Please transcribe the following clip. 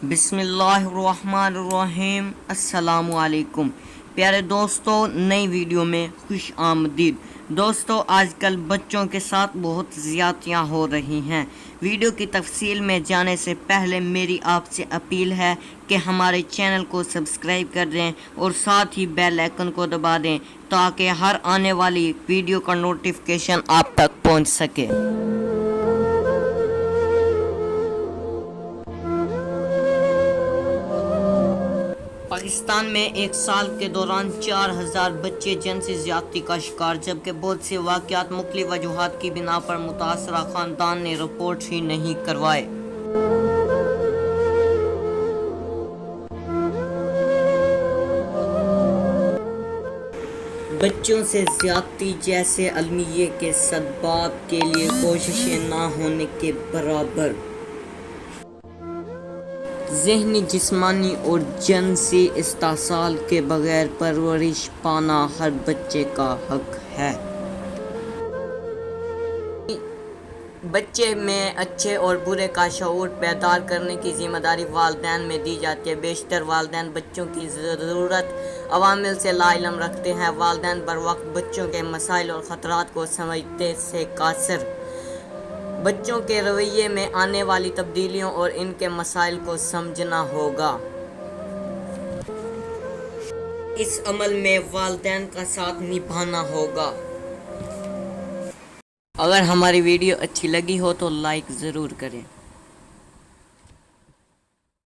بسم اللہ الرحمن الرحیم۔ السلام علیکم پیارے دوستو، نئی ویڈیو میں خوش آمدید۔ دوستو، آج کل بچوں کے ساتھ بہت زیادتیاں ہو رہی ہیں۔ ویڈیو کی تفصیل میں جانے سے پہلے میری آپ سے اپیل ہے کہ ہمارے چینل کو سبسکرائب کر دیں اور ساتھ ہی بیل آئیکن کو دبا دیں تاکہ ہر آنے والی ویڈیو کا نوٹیفیکیشن آپ تک پہنچ سکے۔ پاکستان میں ایک سال کے دوران 4000 بچے جنسی زیادتی کا شکار، جبکہ بہت سے واقعات مختلف وجوہات کی بنا پر متاثرہ خاندان نے رپورٹ ہی نہیں کروائے۔ بچوں سے زیادتی جیسے المیہ کے سبب کے لیے کوششیں نہ ہونے کے برابر۔ ذہنی، جسمانی اور جنسی استحصال کے بغیر پرورش پانا ہر بچے کا حق ہے۔ بچے میں اچھے اور برے کا شعور بیدار کرنے کی ذمہ داری والدین میں دی جاتی ہے۔ بیشتر والدین بچوں کی ضرورت عوامل سے لا علم رکھتے ہیں۔ والدین بر وقت بچوں کے مسائل اور خطرات کو سمجھنے سے قاصر۔ بچوں کے رویے میں آنے والی تبدیلیوں اور ان کے مسائل کو سمجھنا ہوگا۔ اس عمل میں والدین کا ساتھ نبھانا ہوگا۔ اگر ہماری ویڈیو اچھی لگی ہو تو لائک ضرور کریں۔